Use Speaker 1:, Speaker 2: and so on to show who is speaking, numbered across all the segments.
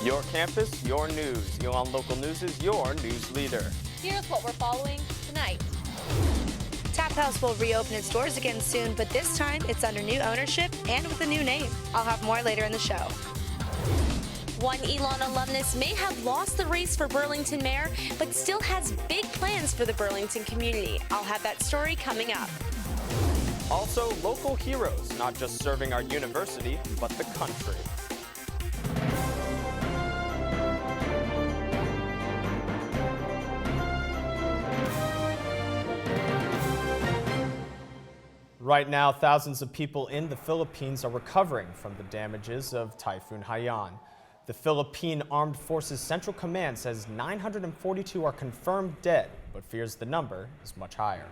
Speaker 1: Your campus, your news. Elon Local News is your news leader.
Speaker 2: Here's what we're following tonight.
Speaker 3: Tap House will reopen its doors again soon, but this time it's under new ownership and with a new name. I'll have more later in the show.
Speaker 2: One Elon alumnus may have lost the race for Burlington mayor, but still has big plans for the Burlington community. I'll have that story coming up.
Speaker 1: Also, local heroes, not just serving our university, but the country. Right now, thousands of people in the Philippines are recovering from the damages of Typhoon Haiyan. The Philippine Armed Forces Central Command says 942 are confirmed dead, but fears the number is much higher.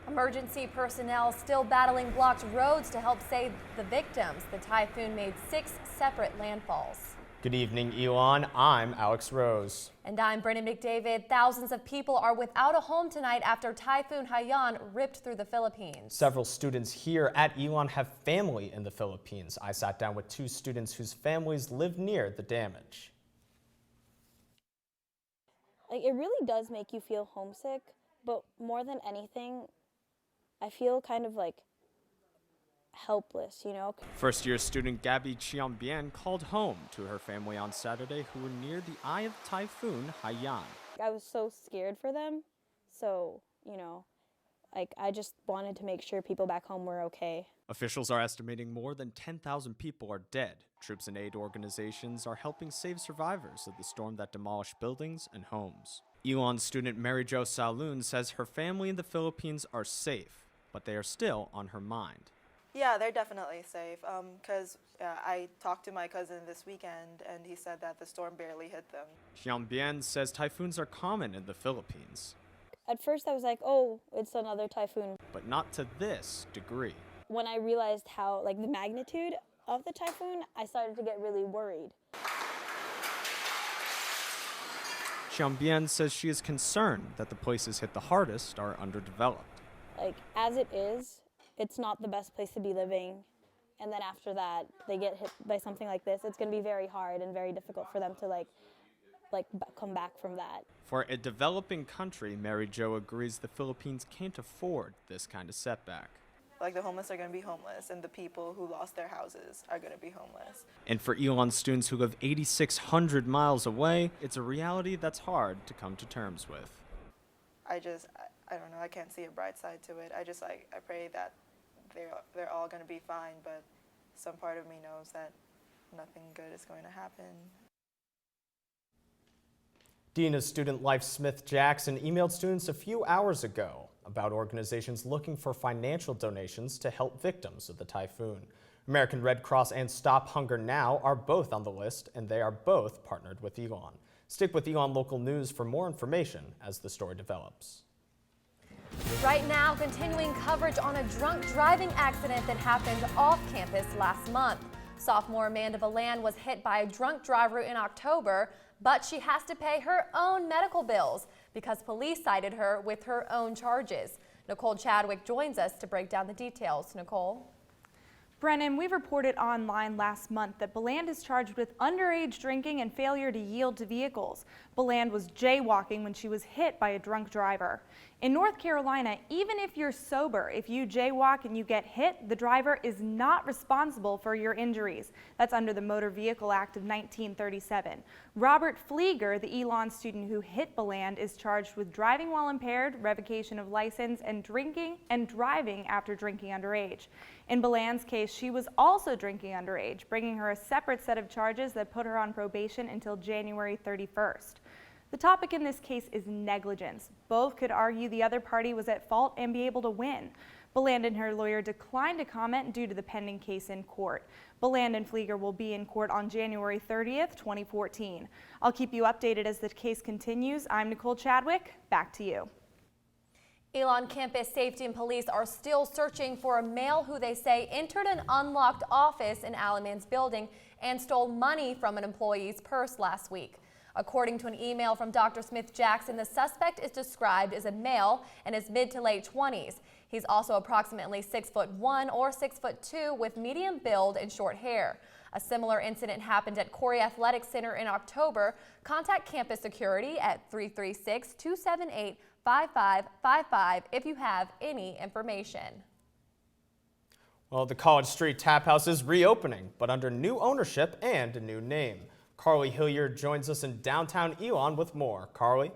Speaker 4: Emergency personnel still battling blocked roads to help save the victims. The typhoon made 6 separate landfalls.
Speaker 1: Good evening, Elon. I'm Alex Rose.
Speaker 4: And I'm Brennan McDavid. Thousands of people are without a home tonight after Typhoon Haiyan ripped through the Philippines.
Speaker 1: Several students here at Elon have family in the Philippines. I sat down with 2 students whose families live near the damage.
Speaker 5: It really does make you feel homesick, but more than anything, I feel kind of helpless, you know?
Speaker 1: First-year student Gabby Chiambien called home to her family on Saturday who were near the eye of Typhoon Haiyan.
Speaker 5: I was so scared for them, so, I just wanted to make sure people back home were okay.
Speaker 1: Officials are estimating more than 10,000 people are dead. Troops and aid organizations are helping save survivors of the storm that demolished buildings and homes. Elon student Mary Jo Saloon says her family in the Philippines are safe, but they are still on her mind.
Speaker 6: Yeah, they're definitely safe because I talked to my cousin this weekend and he said that the storm barely hit them.
Speaker 1: Xianbian says typhoons are common in the Philippines.
Speaker 5: At first I was like, oh, it's another typhoon.
Speaker 1: But not to this degree.
Speaker 5: When I realized how, the magnitude of the typhoon, I started to get really worried.
Speaker 1: Xianbian says she is concerned that the places hit the hardest are underdeveloped.
Speaker 5: As it is, it's not the best place to be living. And then after that, they get hit by something like this. It's going to be very hard and very difficult for them to come back from that.
Speaker 1: For a developing country, Mary Jo agrees the Philippines can't afford this kind of setback.
Speaker 6: The homeless are going to be homeless and the people who lost their houses are going to be homeless.
Speaker 1: And for Elon students who live 8,600 miles away, it's a reality that's hard to come to terms with.
Speaker 6: I don't know, I can't see a bright side to it. I pray that they're all going to be fine, but some part of me knows that nothing good is going to happen.
Speaker 1: Dean of Student Life Smith Jackson emailed students a few hours ago about organizations looking for financial donations to help victims of the typhoon. American Red Cross and Stop Hunger Now are both on the list, and they are both partnered with Elon. Stick with Elon Local News for more information as the story develops.
Speaker 4: Right now, continuing coverage on a drunk driving accident that happened off campus last month. Sophomore Amanda Valan was hit by a drunk driver in October, but she has to pay her own medical bills because police cited her with her own charges. Nicole Chadwick joins us to break down the details. Nicole?
Speaker 7: Brennan, we reported online last month that Beland is charged with underage drinking and failure to yield to vehicles. Beland was jaywalking when she was hit by a drunk driver. In North Carolina, even if you're sober, if you jaywalk and you get hit, the driver is not responsible for your injuries. That's under the Motor Vehicle Act of 1937. Robert Flieger, the Elon student who hit Beland, is charged with driving while impaired, revocation of license, and drinking and driving after drinking underage. In Beland's case, she was also drinking underage, bringing her a separate set of charges that put her on probation until January 31st. The topic in this case is negligence. Both could argue the other party was at fault and be able to win. Beland and her lawyer declined to comment due to the pending case in court. Beland and Flieger will be in court on January 30th, 2014. I'll keep you updated as the case continues. I'm Nicole Chadwick. Back to you.
Speaker 4: Elon campus safety and police are still searching for a male who they say entered an unlocked office in Alaman's building and stole money from an employee's purse last week. According to an email from Dr. Smith Jackson, the suspect is described as a male in his mid to late 20s. He's also approximately 6'1" or 6'2" with medium build and short hair. A similar incident happened at Corey Athletic Center in October. Contact campus security at 336-278-5555 if you have any information.
Speaker 1: Well, the College Street Tap House is reopening, but under new ownership and a new name. Carly Hilliard joins us in downtown Elon with more. Carly?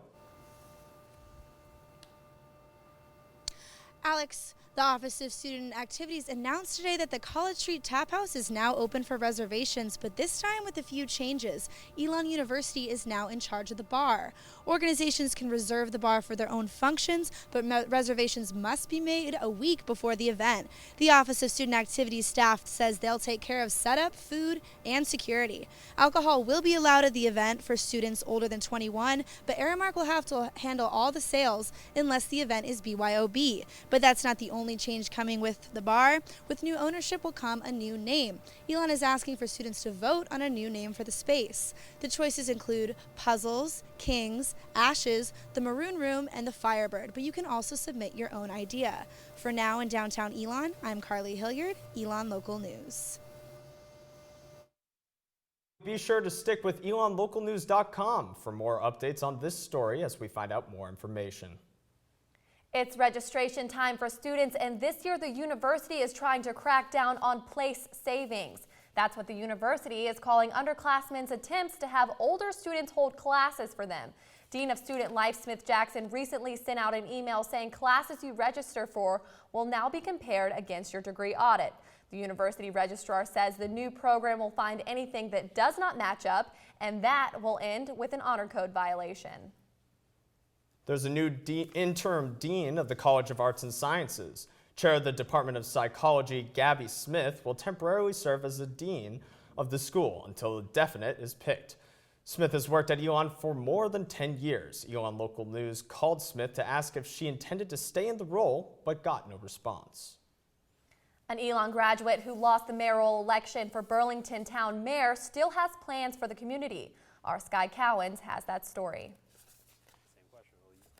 Speaker 3: Alex, the Office of Student Activities announced today that the College Street Tap House is now open for reservations, but this time with a few changes. Elon University is now in charge of the bar. Organizations can reserve the bar for their own functions, but reservations must be made a week before the event. The Office of Student Activities staff says they'll take care of setup, food, and security. Alcohol will be allowed at the event for students older than 21, but Aramark will have to handle all the sales unless the event is BYOB. But that's not the only change coming with the bar. With new ownership will come a new name. Elon is asking for students to vote on a new name for the space. The choices include Puzzles, Kings, Ashes, the Maroon Room, and the Firebird, but you can also submit your own idea. For now in downtown Elon, I'm Carly Hilliard, Elon Local News.
Speaker 1: Be sure to stick with ElonLocalNews.com for more updates on this story as we find out more information.
Speaker 4: It's registration time for students, and this year the university is trying to crack down on place savings. That's what the university is calling underclassmen's attempts to have older students hold classes for them. Dean of Student Life Smith Jackson recently sent out an email saying classes you register for will now be compared against your degree audit. The university registrar says the new program will find anything that does not match up, and that will end with an honor code violation.
Speaker 1: There's a new interim dean of the College of Arts and Sciences. Chair of the Department of Psychology, Gabby Smith, will temporarily serve as the dean of the school until a definite is picked. Smith has worked at Elon for more than 10 years. Elon Local News called Smith to ask if she intended to stay in the role, but got no response.
Speaker 4: An Elon graduate who lost the mayoral election for Burlington Town Mayor still has plans for the community. Our Sky Cowens has that story.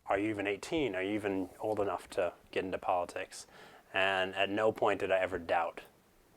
Speaker 8: Are you even 18? Are you even old enough to get into politics? And at no point did I ever doubt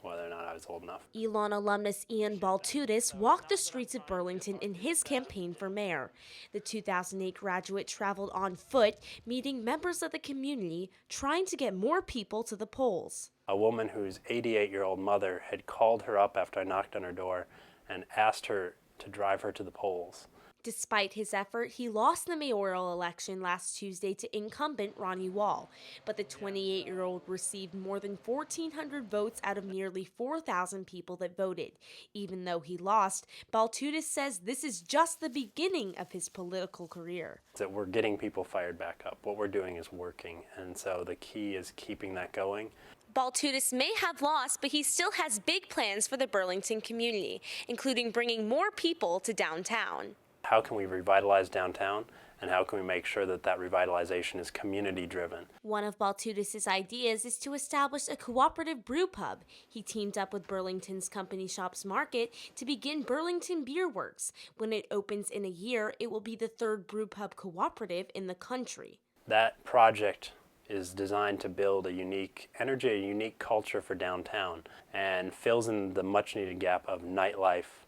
Speaker 8: whether or not I was old enough.
Speaker 2: Elon alumnus Ian Baltudis walked the streets of Burlington in his campaign for mayor. The 2008 graduate traveled on foot, meeting members of the community, trying to get more people to the polls.
Speaker 8: A woman whose 88-year-old mother had called her up after I knocked on her door and asked her to drive her to the polls.
Speaker 2: Despite his effort, he lost the mayoral election last Tuesday to incumbent Ronnie Wall, but the 28-year-old received more than 1,400 votes out of nearly 4,000 people that voted. Even though he lost, Baltudis says this is just the beginning of his political career.
Speaker 8: That we're getting people fired back up. What we're doing is working, and so the key is keeping that going.
Speaker 2: Baltudis may have lost, but he still has big plans for the Burlington community, including bringing more people to downtown.
Speaker 8: How can we revitalize downtown, and how can we make sure that that revitalization is community-driven?
Speaker 2: One of Baltudis' ideas is to establish a cooperative brew pub. He teamed up with Burlington's Company Shops Market to begin Burlington Beer Works. When it opens in a year, it will be the third brew pub cooperative in the country.
Speaker 8: That project is designed to build a unique energy, a unique culture for downtown, and fills in the much-needed gap of nightlife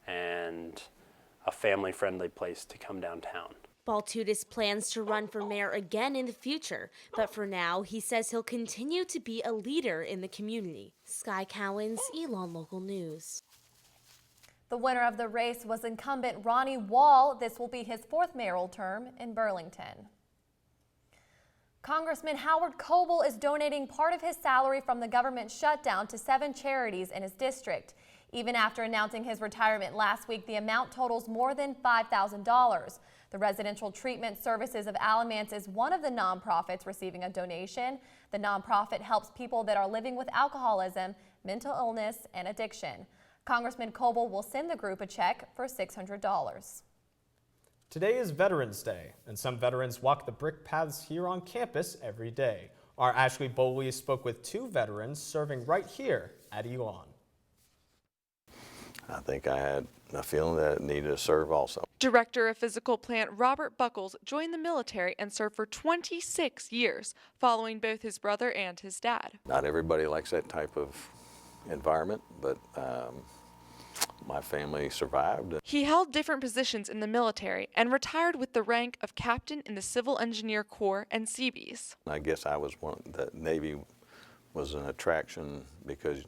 Speaker 8: and a family-friendly place to come downtown.
Speaker 2: Baltudis plans to run for mayor again in the future, but for now, he says he'll continue to be a leader in the community. Sky Cowens, Elon Local News.
Speaker 4: The winner of the race was incumbent Ronnie Wall. This will be his fourth mayoral term in Burlington. Congressman Howard Coble is donating part of his salary from the government shutdown to 7 charities in his district. Even after announcing his retirement last week, the amount totals more than $5,000. The Residential Treatment Services of Alamance is one of the nonprofits receiving a donation. The nonprofit helps people that are living with alcoholism, mental illness, and addiction. Congressman Coble will send the group a check for $600.
Speaker 1: Today is Veterans Day, and some veterans walk the brick paths here on campus every day. Our Ashley Boley spoke with 2 veterans serving right here at Elon.
Speaker 9: I think I had a feeling that it needed to serve also.
Speaker 10: Director of Physical Plant Robert Buckles joined the military and served for 26 years, following both his brother and his dad.
Speaker 9: Not everybody likes that type of environment, but my family survived.
Speaker 10: He held different positions in the military and retired with the rank of captain in the Civil Engineer Corps and Seabees.
Speaker 9: I guess I was the Navy was an attraction because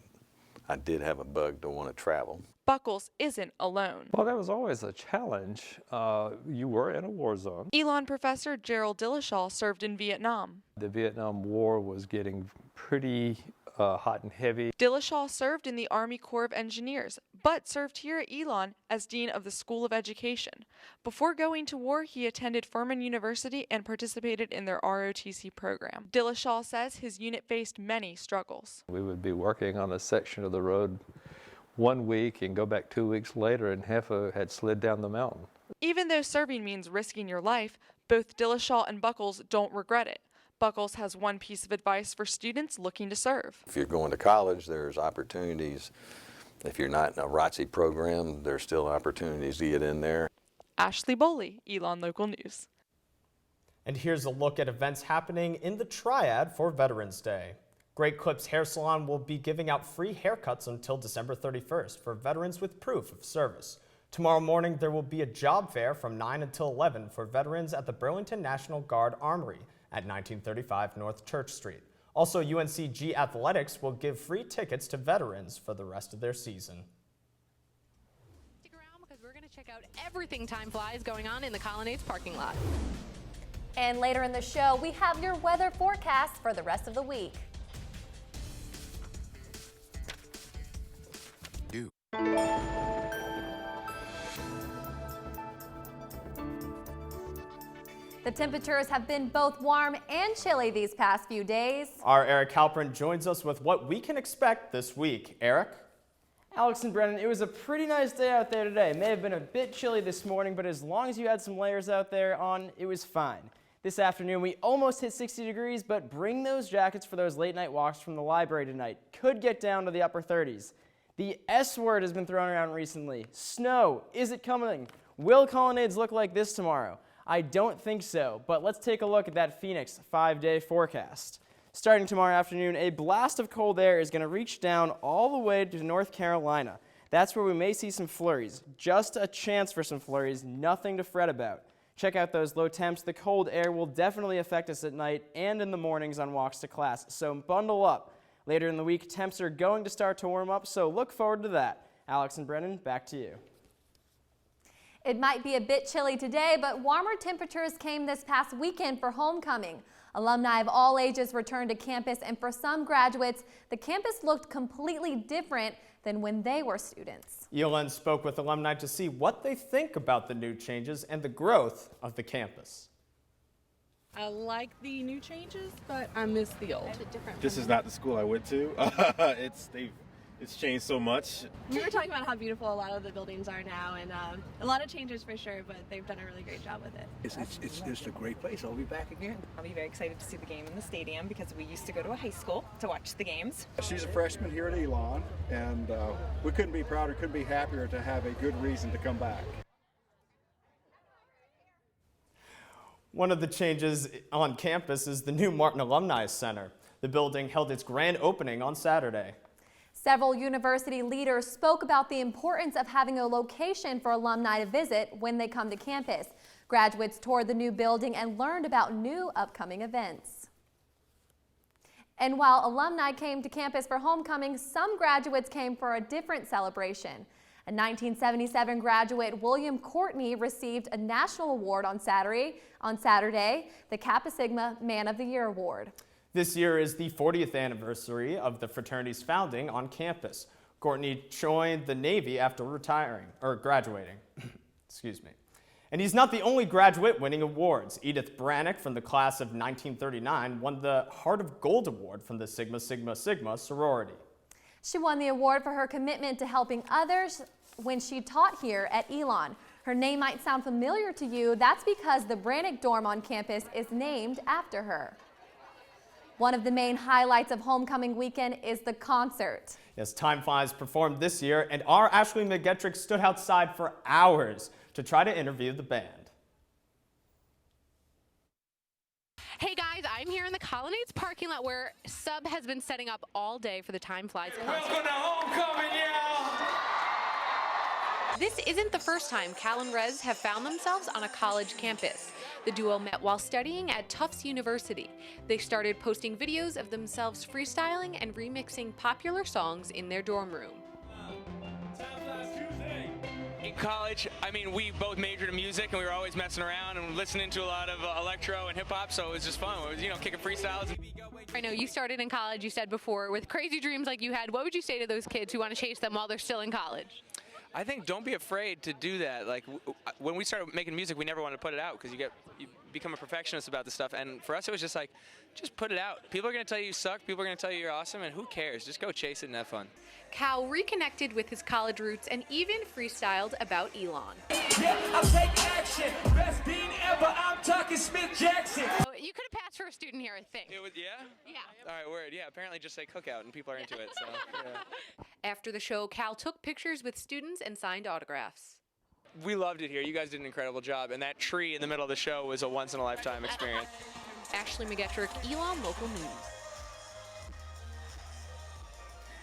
Speaker 9: I did have a bug to want to travel.
Speaker 10: Buckles isn't alone.
Speaker 11: Well, that was always a challenge. You were in a war zone.
Speaker 10: Elon professor Gerald Dillashaw served in Vietnam.
Speaker 11: The Vietnam War was getting pretty hot and heavy.
Speaker 10: Dillashaw served in the Army Corps of Engineers, but served here at Elon as Dean of the School of Education. Before going to war, he attended Furman University and participated in their ROTC program. Dillashaw says his unit faced many struggles.
Speaker 11: We would be working on a section of the road 1 week and go back 2 weeks later and half had slid down the mountain.
Speaker 10: Even though serving means risking your life, both Dillashaw and Buckles don't regret it. Buckles has one piece of advice for students looking to serve.
Speaker 9: If you're going to college, there's opportunities. If you're not in a ROTC program, there's still opportunities to get in there.
Speaker 10: Ashley Boley, Elon Local News.
Speaker 1: And here's a look at events happening in the Triad for Veterans Day. Great Clips Hair Salon will be giving out free haircuts until December 31st for veterans with proof of service. Tomorrow morning, there will be a job fair from 9 until 11 for veterans at the Burlington National Guard Armory at 1935 North Church Street. Also, UNCG Athletics will give free tickets to veterans for the rest of their season.
Speaker 12: Stick around because we're going to check out everything Time Flies going on in the Colonnades parking lot.
Speaker 4: And later in the show, we have your weather forecast for the rest of the week. The temperatures have been both warm and chilly these past few days.
Speaker 1: Our Eric Halpern joins us with what we can expect this week. Eric?
Speaker 13: Alex and Brennan, it was a pretty nice day out there today. It may have been a bit chilly this morning, but as long as you had some layers out there on, it was fine. This afternoon, we almost hit 60 degrees, but bring those jackets for those late night walks from the library tonight. Could get down to the upper 30s. The S word has been thrown around recently. Snow. Is it coming? Will Colonnades look like this tomorrow? I don't think so, but let's take a look at that Phoenix 5-day forecast. Starting tomorrow afternoon, a blast of cold air is going to reach down all the way to North Carolina. That's where we may see some flurries. Just a chance for some flurries, nothing to fret about. Check out those low temps. The cold air will definitely affect us at night and in the mornings on walks to class, so bundle up. Later in the week, temps are going to start to warm up, so look forward to that. Alex and Brennan, back to you.
Speaker 4: It might be a bit chilly today, but warmer temperatures came this past weekend for homecoming. Alumni of all ages returned to campus, and for some graduates, the campus looked completely different than when they were students.
Speaker 1: ELN spoke with alumni to see what they think about the new changes and the growth of the campus.
Speaker 14: I like the new changes, but I miss the old.
Speaker 15: This is not the school I went to. It's changed so much.
Speaker 16: We were talking about how beautiful a lot of the buildings are now, and a lot of changes for sure, but they've done a really great job with it.
Speaker 17: It's just a great place. I'll be back again.
Speaker 18: I'll be very excited to see the game in the stadium because we used to go to a high school to watch the games.
Speaker 19: She's a freshman here at Elon, and we couldn't be prouder, couldn't be happier to have a good reason to come back.
Speaker 1: One of the changes on campus is the new Martin Alumni Center. The building held its grand opening on Saturday.
Speaker 4: Several university leaders spoke about the importance of having a location for alumni to visit when they come to campus. Graduates toured the new building and learned about new upcoming events. And while alumni came to campus for homecoming, some graduates came for a different celebration. A 1977 graduate, William Courtney, received a national award on Saturday, the Kappa Sigma Man of the Year Award.
Speaker 1: This year is the 40th anniversary of the fraternity's founding on campus. Courtney joined the Navy after graduating. Excuse me. And he's not the only graduate winning awards. Edith Brannick from the class of 1939 won the Heart of Gold Award from the Sigma Sigma Sigma sorority.
Speaker 4: She won the award for her commitment to helping others when she taught here at Elon. Her name might sound familiar to you. That's because the Brannick dorm on campus is named after her. One of the main highlights of homecoming weekend is the concert.
Speaker 1: Yes, Time Flies performed this year, and our Ashley McGettrick stood outside for hours to try to interview the band.
Speaker 12: Hey guys, I'm here in the Colonnades parking lot where Sub has been setting up all day for the Time Flies concert.
Speaker 20: Welcome to homecoming, y'all!
Speaker 12: This isn't the first time Cal and Rez have found themselves on a college campus. The duo met while studying at Tufts University. They started posting videos of themselves freestyling and remixing popular songs in their dorm room.
Speaker 20: In college, I mean, we both majored in music and we were always messing around and listening to a lot of electro and hip hop, so it was just fun. It was, you know, kicking freestyles.
Speaker 12: I know you started in college, you said before, with crazy dreams like you had. What would you say to those kids who want to chase them while they're still in college?
Speaker 20: I think don't be afraid to do that. Like when we started making music, we never wanted to put it out because you become a perfectionist about the stuff. And for us, it was just like, just put it out. People are going to tell you suck. People are going to tell you you're awesome. And who cares? Just go chase it and have fun.
Speaker 12: Cal reconnected with his college roots and even freestyled about Elon.
Speaker 21: Yeah, I'm taking action. Best dean ever. I'm talking Smith Jackson.
Speaker 12: Oh, you could have passed for a student here, I think.
Speaker 20: It was, yeah?
Speaker 12: Yeah.
Speaker 20: All right, word. Yeah, apparently just say cookout and people are into it. So, yeah.
Speaker 12: After the show, Cal took pictures with students and signed autographs.
Speaker 20: We loved it here. You guys did an incredible job. And that tree in the middle of the show was a once-in-a-lifetime experience.
Speaker 12: Ashley McGettrick, Elon Local News.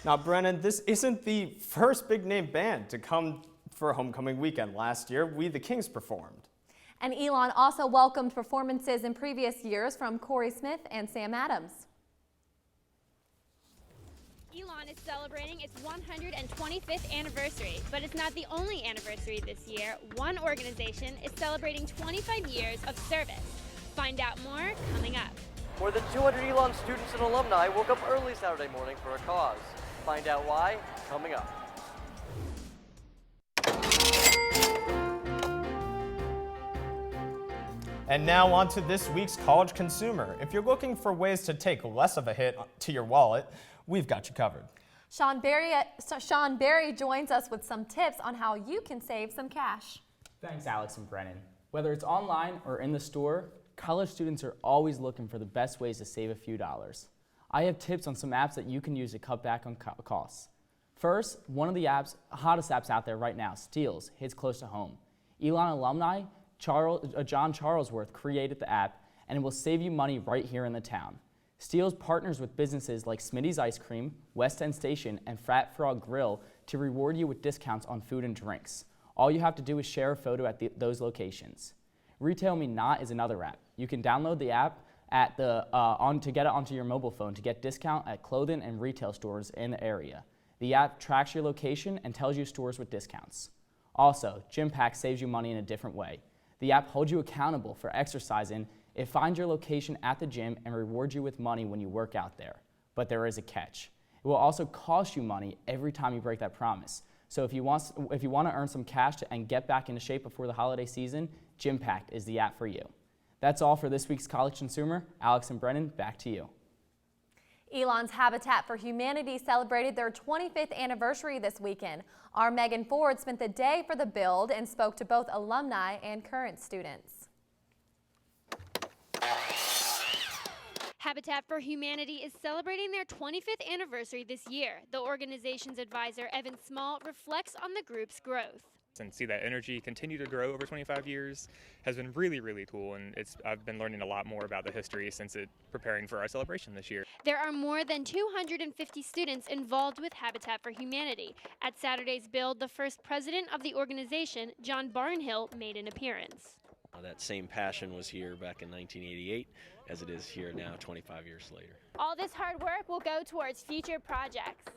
Speaker 1: Now, Brennan, this isn't the first big-name band to come for homecoming weekend. Last year, We the Kings performed.
Speaker 4: And Elon also welcomed performances in previous years from Corey Smith and Sam Adams.
Speaker 22: Elon is celebrating its 125th anniversary, but it's not the only anniversary this year. One organization is celebrating 25 years of service. Find out more coming up.
Speaker 23: More than 200 Elon students and alumni woke up early Saturday morning for a cause. Find out why coming up.
Speaker 1: And now on to this week's College Consumer. If you're looking for ways to take less of a hit to your wallet, we've got you covered.
Speaker 4: Sean Berry joins us with some tips on how you can save some cash.
Speaker 24: Thanks, Alex and Brennan. Whether it's online or in the store, college students are always looking for the best ways to save a few dollars. I have tips on some apps that you can use to cut back on costs. First, one of the hottest apps out there right now, Steals, hits close to home. Elon alumni John Charlesworth created the app, and it will save you money right here in the town. Steals partners with businesses like Smitty's Ice Cream, West End Station, and Fat Frog Grill to reward you with discounts on food and drinks. All you have to do is share a photo at those locations. Retail Me Not is another app. You can download the app to get it onto your mobile phone to get discount at clothing and retail stores in the area. The app tracks your location and tells you stores with discounts. Also, Gym Pack saves you money in a different way. The app holds you accountable for exercising. It finds your location at the gym and rewards you with money when you work out there. But there is a catch. It will also cost you money every time you break that promise. So if you want to earn some cash and get back into shape before the holiday season, Gym Pack is the app for you. That's all for this week's College Consumer. Alex and Brennan, back to you.
Speaker 4: Elon's Habitat for Humanity celebrated their 25th anniversary this weekend. Our Megan Ford spent the day for the build and spoke to both alumni and current students.
Speaker 22: Habitat for Humanity is celebrating their 25th anniversary this year. The organization's advisor, Evan Small, reflects on the group's growth.
Speaker 25: And see that energy continue to grow over 25 years has been really, really cool, and I've been learning a lot more about the history since preparing for our celebration this year.
Speaker 22: There are more than 250 students involved with Habitat for Humanity. At Saturday's build, the first president of the organization, John Barnhill, made an appearance.
Speaker 26: That same passion was here back in 1988 as it is here now 25 years later.
Speaker 22: All this hard work will go towards future projects.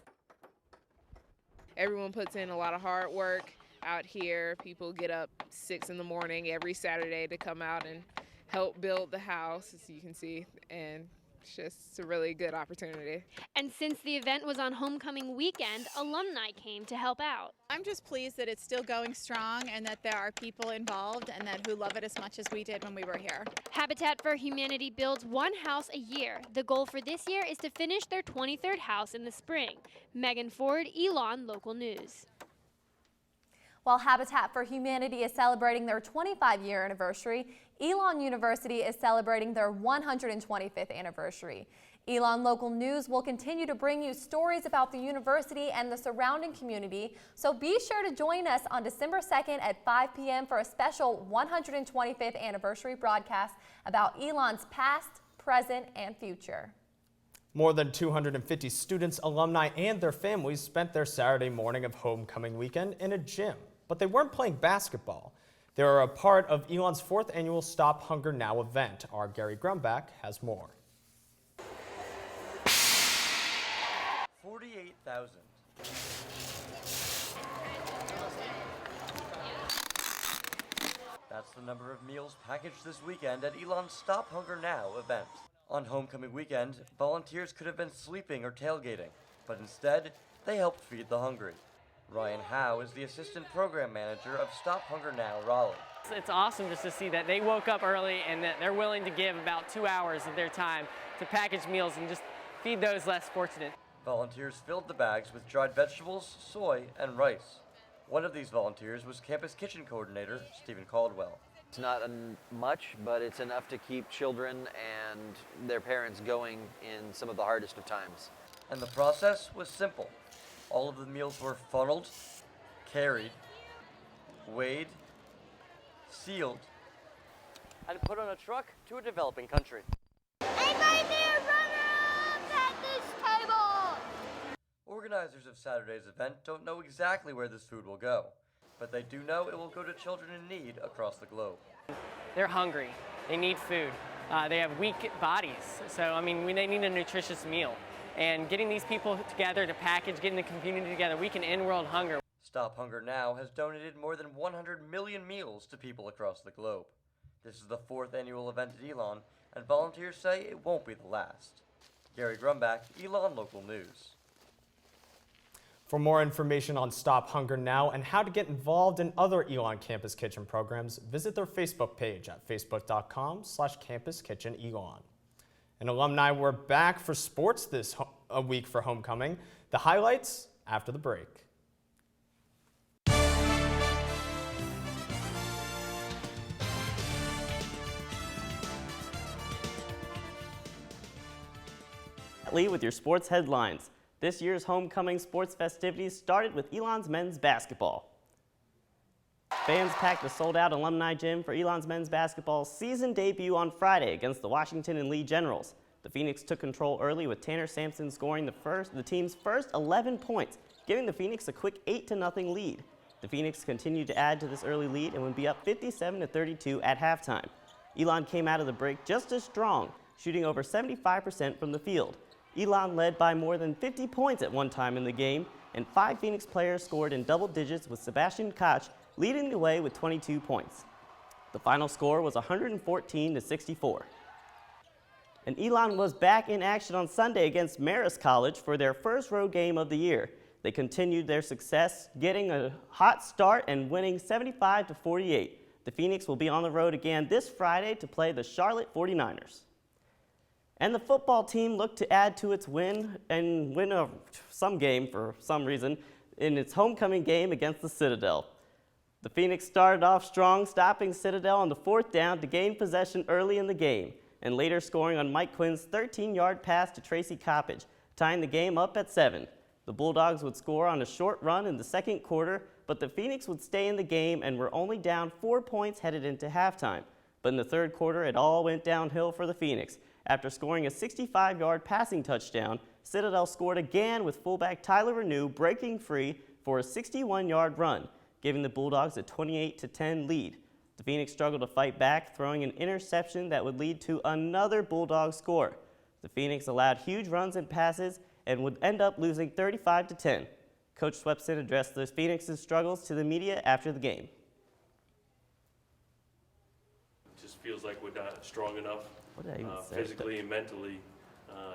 Speaker 27: Everyone puts in a lot of hard work out here. People get up 6 in the morning every Saturday to come out and help build the house, as you can see, and it's just a really good opportunity.
Speaker 22: And since the event was on homecoming weekend, alumni came to help out.
Speaker 28: I'm just pleased that it's still going strong and that there are people involved and that who love it as much as we did when we were here.
Speaker 22: Habitat for Humanity builds one house a year. The goal for this year is to finish their 23rd house in the spring. Megan Ford, Elon Local News.
Speaker 4: While Habitat for Humanity is celebrating their 25-year anniversary, Elon University is celebrating their 125th anniversary. Elon Local News will continue to bring you stories about the university and the surrounding community, so be sure to join us on December 2nd at 5 p.m. for a special 125th anniversary broadcast about Elon's past, present, and future.
Speaker 1: More than 250 students, alumni, and their families spent their Saturday morning of homecoming weekend in a gym. but they weren't playing basketball. They were a part of Elon's 4th annual Stop Hunger Now event. Our Gary Grumbach has more.
Speaker 23: 48,000. That's the number of meals packaged this weekend at Elon's Stop Hunger Now event. On homecoming weekend, volunteers could have been sleeping or tailgating, but instead, they helped feed the hungry. Ryan Howe is the assistant program manager of Stop Hunger Now Raleigh.
Speaker 2: It's awesome just to see that they woke up early and that they're willing to give about 2 hours of their time to package meals and just feed those less fortunate.
Speaker 23: Volunteers filled the bags with dried vegetables, soy, and rice. One of these volunteers was campus kitchen coordinator Stephen Caldwell. It's not much, but it's enough to keep children and their parents going in some of the hardest of times. And the process was simple. All of the meals were funneled, carried, weighed, sealed, and put on a truck to a developing country. Organizers of Saturday's event don't know exactly where this food will go, but they do know it will go to children in need across the globe.
Speaker 2: They're hungry. They need food. They have weak bodies, so I mean, they need a nutritious meal. And getting these people together to package, getting the community together, we can end world hunger.
Speaker 23: Stop Hunger Now has donated more than 100 million meals to people across the globe. This is the 4th annual event at Elon, and volunteers say it won't be the last. Gary Grumbach, Elon Local News.
Speaker 1: For more information on Stop Hunger Now and how to get involved in other Elon Campus Kitchen programs, visit their Facebook page at facebook.com/campuskitchenelon. And alumni were back for sports this week for homecoming. The highlights after the break.
Speaker 3: Lee with your sports headlines. This year's homecoming sports festivities started with Elon's men's basketball. Fans packed a sold-out alumni gym for Elon's men's basketball season debut on Friday against the Washington and Lee Generals. The Phoenix took control early with Tanner Sampson scoring the team's first 11 points, giving the Phoenix a quick 8-0 lead. The Phoenix continued to add to this early lead and would be up 57-32 at halftime. Elon came out of the break just as strong, shooting over 75% from the field. Elon led by more than 50 points at one time in the game, and 5 Phoenix players scored in double digits with Sebastian Koch leading the way with 22 points. The final score was 114-64. And Elon was back in action on Sunday against Marist College for their first road game of the year. They continued their success, getting a hot start and winning 75-48. The Phoenix will be on the road again this Friday to play the Charlotte 49ers. And the football team looked to add to its win some game for some reason in its homecoming game against the Citadel. The Phoenix started off strong, stopping Citadel on the 4th down to gain possession early in the game, and later scoring on Mike Quinn's 13-yard pass to Tracy Coppage, tying the game up at 7. The Bulldogs would score on a short run in the second quarter, but the Phoenix would stay in the game and were only down 4 points headed into halftime. But in the third quarter, it all went downhill for the Phoenix. After scoring a 65-yard passing touchdown, Citadel scored again with fullback Tyler Renew breaking free for a 61-yard run, giving the Bulldogs a 28-10 lead. The Phoenix struggled to fight back, throwing an interception that would lead to another Bulldog score. The Phoenix allowed huge runs and passes and would end up losing 35-10. Coach Swepson addressed the Phoenix's struggles to the media after the game.
Speaker 5: It just feels like we're not strong enough physically and mentally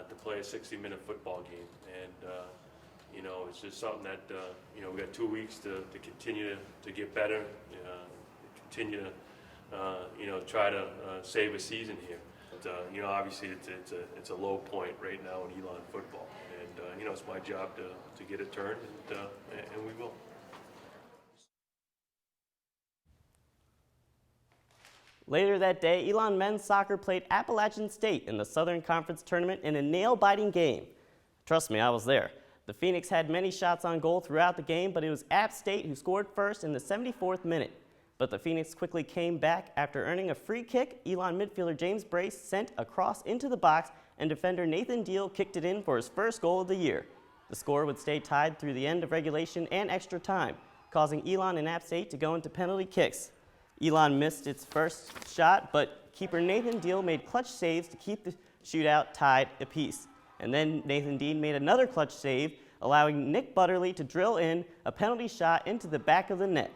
Speaker 5: to play a 60-minute football game. And, it's just something that, we got 2 weeks to continue to get better, continue to, try to save a season here. But, obviously it's a low point right now in Elon football. And, it's my job to get it turned, and we will.
Speaker 3: Later that day, Elon men's soccer played Appalachian State in the Southern Conference Tournament in a nail-biting game. Trust me, I was there. The Phoenix had many shots on goal throughout the game, but it was App State who scored first in the 74th minute. But the Phoenix quickly came back after earning a free kick. Elon midfielder James Brace sent a cross into the box, and defender Nathan Deal kicked it in for his first goal of the year. The score would stay tied through the end of regulation and extra time. causing Elon and App State to go into penalty kicks. Elon missed its first shot, but keeper Nathan Deal made clutch saves to keep the shootout tied apiece. And then Nathan Dean made another clutch save, allowing Nick Butterly to drill in a penalty shot into the back of the net,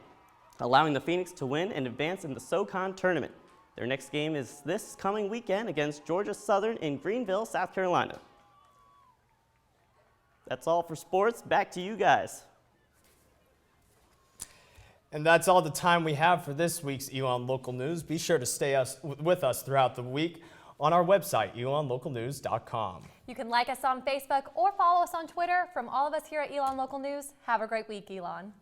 Speaker 3: allowing the Phoenix to win and advance in the SoCon tournament. Their next game is this coming weekend against Georgia Southern in Greenville, South Carolina. That's all for sports. Back to you guys.
Speaker 1: And that's all the time we have for this week's Elon Local News. Be sure to stay with us throughout the week on our website, elonlocalnews.com.
Speaker 4: You can like us on Facebook or follow us on Twitter. From all of us here at Elon Local News, have a great week, Elon.